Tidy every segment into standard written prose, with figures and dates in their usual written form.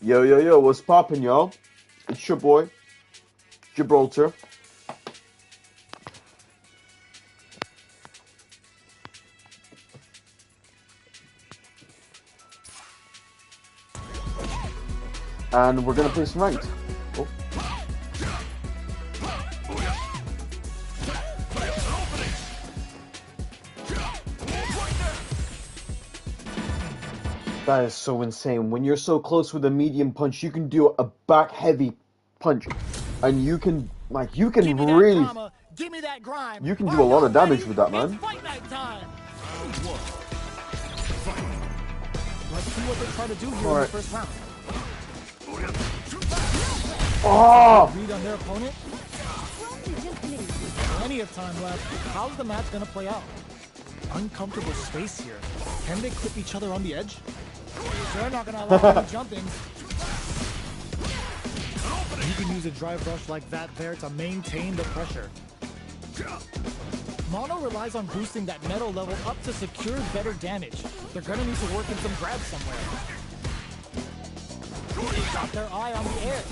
Yo, yo, yo, what's poppin', y'all? It's your boy, Gibraltar. And we're gonna play some ranked. Oh. That is so insane. When you're so close with a medium punch, you can do a back heavy punch, and you can really, you can do a lot of damage with that, man. Let's see what they try to do here in the first round. Oh! Read on their opponent. Plenty of time left. How's the match gonna play out? Uncomfortable space here. Can they clip each other on the edge? They're not gonna allow any jumping. You can use a drive rush like that there to maintain the pressure. Mono relies on boosting that metal level up to secure better damage. They're gonna need to work in some grabs somewhere. They've got their eye on the air.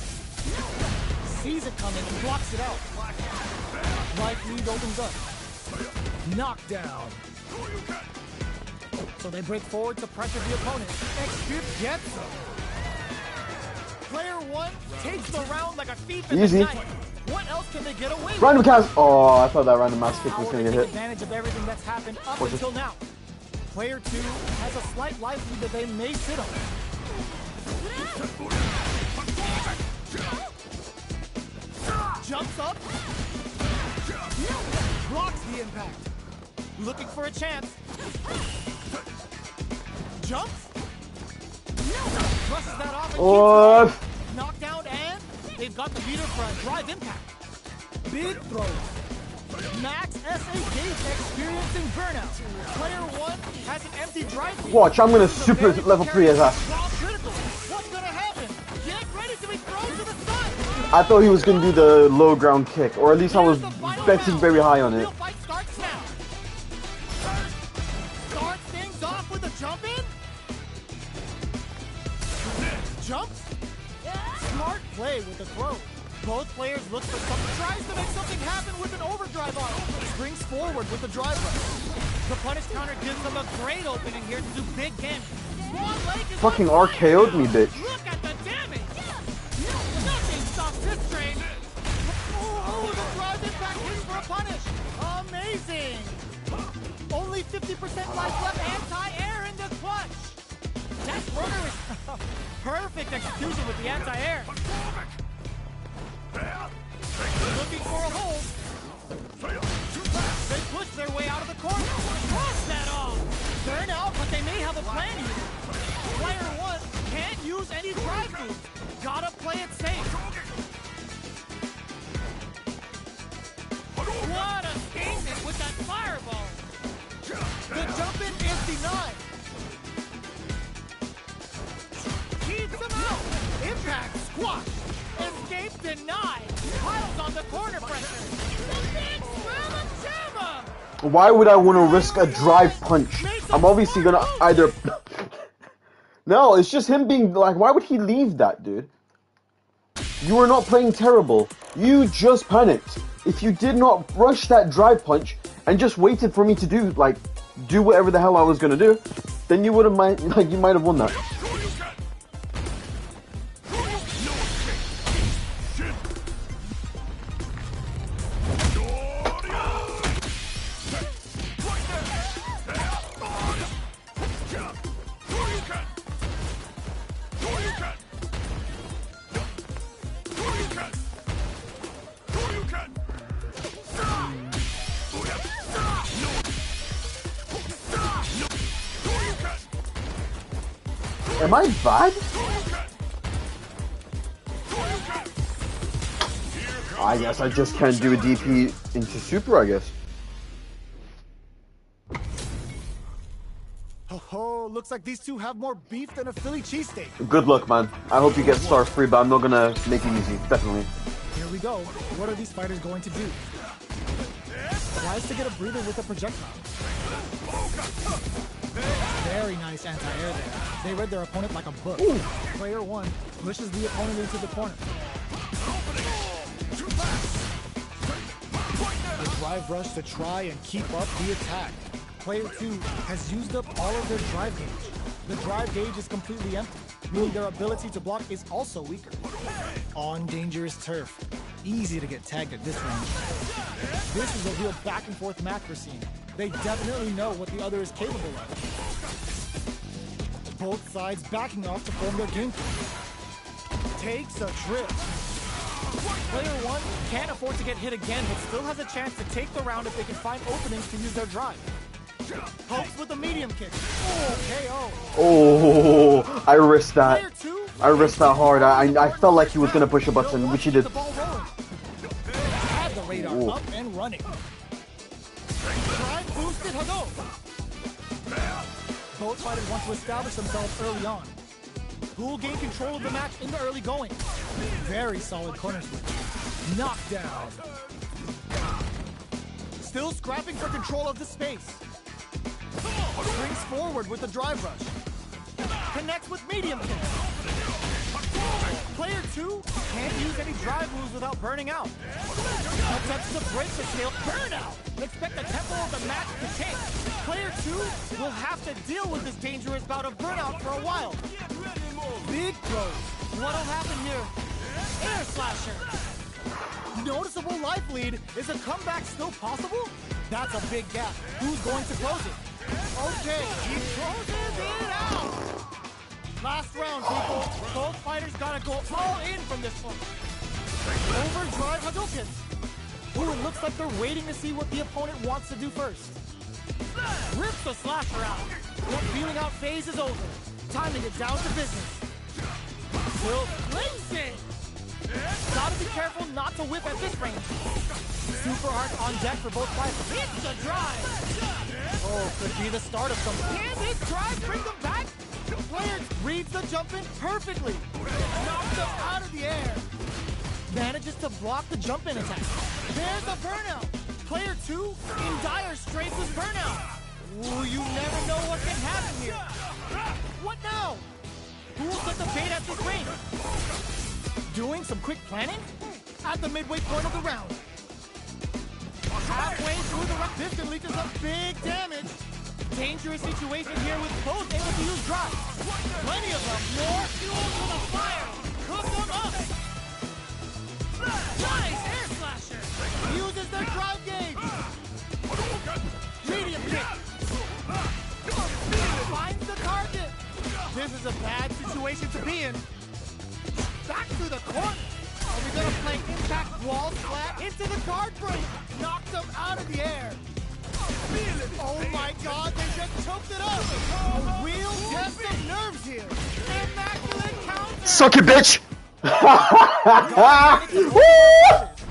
Sees it coming and blocks it out. Life lead opens up. Knockdown. So they break forward to pressure the opponent. X-Grip gets them. Player one takes the round like a thief in the night. What else can they get away with? Random cast. Oh, I thought that random mass kick was going to get hit. Advantage of everything that's happened up until now. Player two has a slight life lead that they may sit on. Jumps up. Blocks the impact. Looking for a chance. Jumps. Brushes that off and keeps knockdown, and they've got the meter for a drive impact. Big throw. Max SA Gate experiencing burnout. Player one has an empty drive. Watch, I'm gonna super level 3 his ass. What's gonna happen? Get ready to be thrown to the sun. I thought he was gonna do the low ground kick, or at least I was betting very high on it. Real fight starts now. Starts things off with a jump in. Jumps. Smart play with the throw. Both players look for something. Tries to make something happen with an overdrive on. Springs forward with the drive rush. The punish counter gives them a great opening here to do big damage. Fucking RKO'd me, bitch. Look at the damage. Nothing stops this train. Oh, the drive impact hits for a punish. Amazing. Only 50% life left. Anti-air in this clutch. That runner is perfect execution with the anti-air. Looking for a hold. They push their way out of the corner. Cross that off. Burn out, but they may have a plan here. Player one can't use any drive moves. Gotta play it safe. What a statement with that fireball. The jump in is denied. Keeps him out. Impact squash. Escape denied. Piles on the corner pressure. The big mama jamma. Why would I want to risk a drive punch? I'm obviously gonna either... No, it's just him being like, why would he leave that, dude? You were not playing terrible. You just panicked. If you did not rush that drive punch and just waited for me to do whatever the hell I was gonna do, then you would have you might have won that. Am I bad? I guess I just can't do a DP into super, I guess. Oh, looks like these two have more beef than a Philly cheesesteak. Good luck, man. I hope you get star free, but I'm not gonna make it easy, definitely. Here we go. What are these fighters going to do? Tries to get a breather with a projectile. Very nice anti-air there. They read their opponent like a book. Ooh. Player 1 pushes the opponent into the corner. The drive rush to try and keep up the attack. Player 2 has used up all of their drive gauge. The drive gauge is completely empty, meaning their ability to block is also weaker. On dangerous turf. Easy to get tagged at this range. This is a real back and forth match we're seeing. They definitely know what the other is capable of. Both sides backing off to form their game plan. Takes a trip. Player 1 can't afford to get hit again, but still has a chance to take the round if they can find openings to use their drive. Pokes with a medium kick. Oh, KO. Oh, I risked that. I risked that hard. I felt like he was gonna push a button, which he did. Had the radar up and running. Drive boosted Hado. Both fighters want to establish themselves early on. Who will gain control of the match in the early going? Very solid corner switch. Knockdown. Still scrapping for control of the space. Springs forward with the drive rush. Connects with medium kick. Player 2 can't use any drive moves without burning out. Attempts to break the tail. Burnout! Expect the tempo of the match to change. Player 2 will have to deal with this dangerous bout of burnout for a while. Big throw. What'll happen here? Air slasher. Noticeable life lead. Is a comeback still possible? That's a big gap. Who's going to close it? Okay, he closes it out. Last round, people. Both fighters gotta go all in from this one. Overdrive Hadoukens. Ooh, it looks like they're waiting to see what the opponent wants to do first. Rips the slasher out. The feeling out phase is over. Time to get down to business. Will place it. Gotta be careful not to whip at this range. Super arc on deck for both fighters. Hits the drive. Oh, could be the start of something. Can this drive bring them back? Player reads the jump in perfectly. Knocks them out of the air. Manages to block the jump in attack. There's a burnout. Player 2 in dire straits with burnout. Ooh, you never know what can happen here. What now? Who will set the bait at this range? Doing some quick planning? At the midway point of the round. Halfway through the round, this can lead to some big damage. Dangerous situation here with both able to use drive. Plenty of them. More fuel to the fire. Cook them up. Nice air slasher. Uses their drive gauge. Medium kick. Finds the target. This is a bad situation to be in. Back to the corner. Are we gonna play impact wall flat into the guard break? Knocks them out of the air. Oh my God, they just choked it up. A real test of nerves here. Immaculate counter. Suck it, bitch! Woo!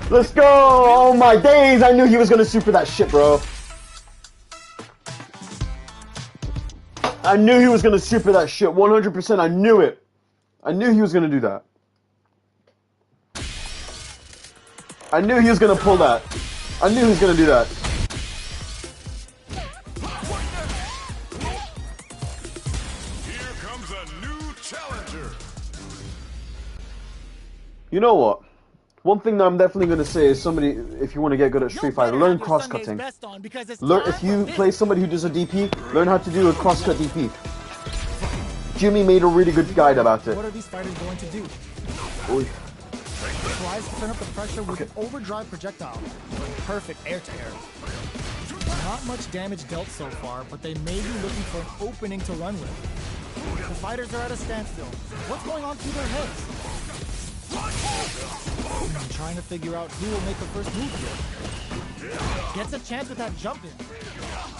Let's go! Oh my days! I knew he was gonna super that shit, bro. I knew he was gonna super that shit. 100%. I knew it. I knew he was gonna do that. I knew he was gonna pull that. I knew he was gonna do that. Here comes a new challenger. You know what? One thing that I'm definitely gonna say is somebody, if you want to get good at Street Fighter, learn cross-cutting. Learn if you play somebody who does a DP, learn how to do a cross-cut DP. Jimmy made a really good guide about it. What are these fighters going to do? Oy. Tries to turn up the pressure with an overdrive projectile. Perfect air-to-air. Not much damage dealt so far, but they may be looking for an opening to run with. The fighters are at a standstill. What's going on through their heads? Trying to figure out who will make the first move here. Gets a chance with that jump in.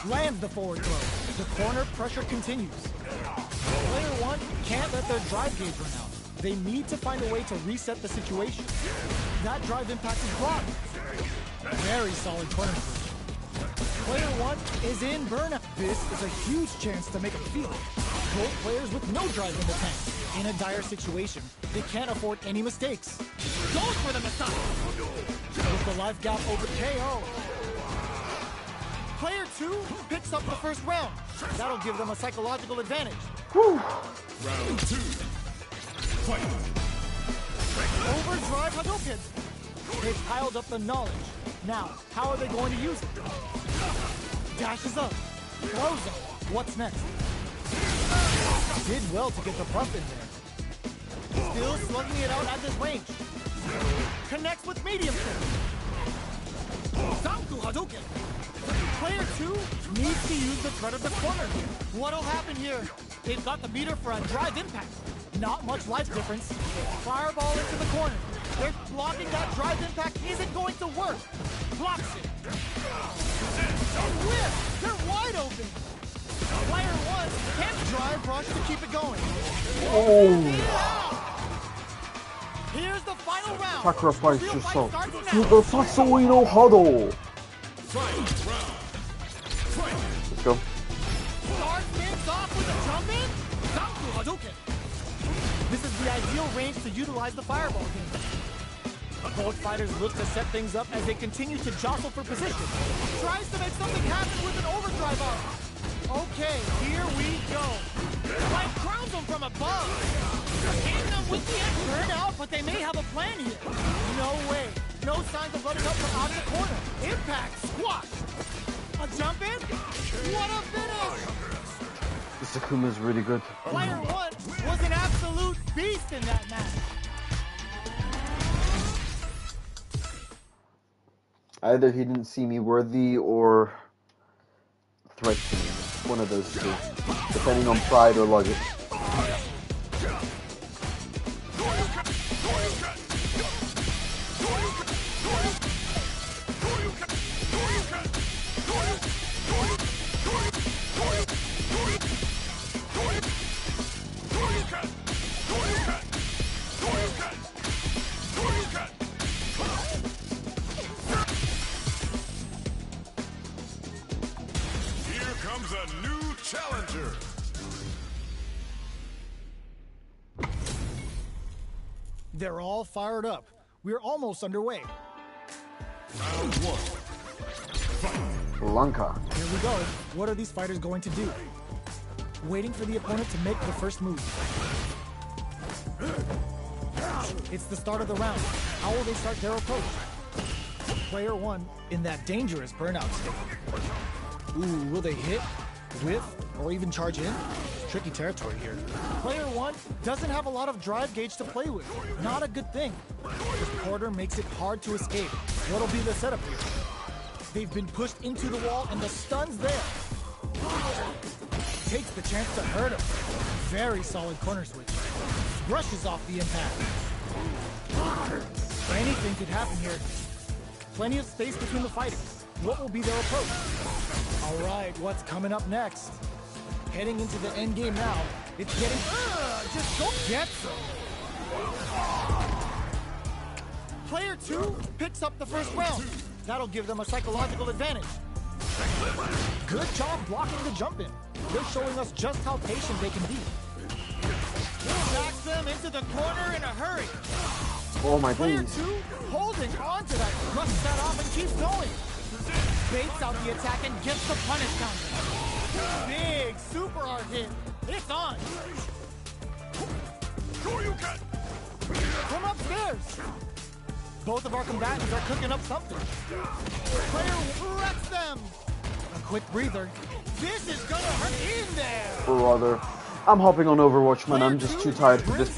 Lands the forward throw. The corner pressure continues. Player 1 can't let their drive gauge run out. They need to find a way to reset the situation. That drive impact is blocked. Very solid corner switch. Player 1 is in burnout. This is a huge chance to make a feel it. Both players with no drive in the tank. In a dire situation, they can't afford any mistakes. Goes for the Messiah. With the life gap over KO. Player 2 picks up the first round. That'll give them a psychological advantage. Whew. Round 2. Fight. Overdrive Hadouken. They've piled up the knowledge. Now, how are they going to use it? Dashes up. Throws up. What's next? Did well to get the buff in there. Still slugging it out at this range. Connects with medium kick. Zanku Hadouken. Player 2 needs to use the threat of the corner here. What'll happen here? They've got the meter for a drive impact. Not much life difference. Fireball into the corner. They're blocking that drive impact isn't going to work. Blocks it. A whiff! They're wide open. Player 1 can't drive rush to keep it going. Oh. Here's the final round. Sacrifice Real yourself fight starts to now. the Sasui no Huddle. Fight. Round. Fight. Let's go. Start things off with a jump in. Zanku Hadouken. This is the ideal range to utilize the fireball game. Both fighters look to set things up as they continue to jostle for position. Tries to make something happen with an overdrive arm. Okay, here we go. Life crowns them from above. Hitting them with the X burnout, but they may have a plan here. No way. No signs of letting up from out of the corner. Impact, squash. A jump in? What a finish! This Akuma's really good. Player 1 was an absolute beast in that match. Either he didn't see me worthy or threatened me. One of those two, depending on pride or logic. Here comes a new challenger. They're all fired up. We're almost underway. Round 1. Fight. Lanka. Here we go. What are these fighters going to do? Waiting for the opponent to make the first move. It's the start of the round. How will they start their approach? Player 1 in that dangerous burnout state. Ooh, will they hit, whiff, or even charge in? Tricky territory here. Player 1 doesn't have a lot of drive gauge to play with. Not a good thing. This quarter makes it hard to escape. What'll be the setup here? They've been pushed into the wall and the stun's there. Takes the chance to hurt him. Very solid corner switch. Brushes off the impact. Anything could happen here. Plenty of space between the fighters. What will be their approach? All right, what's coming up next? Heading into the end game now. It's getting... just go get some. Player 2 picks up the first round. That'll give them a psychological advantage. Good job blocking the jump in. They're showing us just how patient they can be. Backs them into the corner in a hurry. Oh my Player days. 2 holding on to that, brushes that off and keeps going. Baits out the attack and gets the punish counter. Big super hard hit. It's on. From upstairs. Both of our combatants are cooking up something. Player wrecks them. A quick breather. This is gonna hurt in there. Brother. I'm hopping on Overwatch, man. I'm just too tired for this.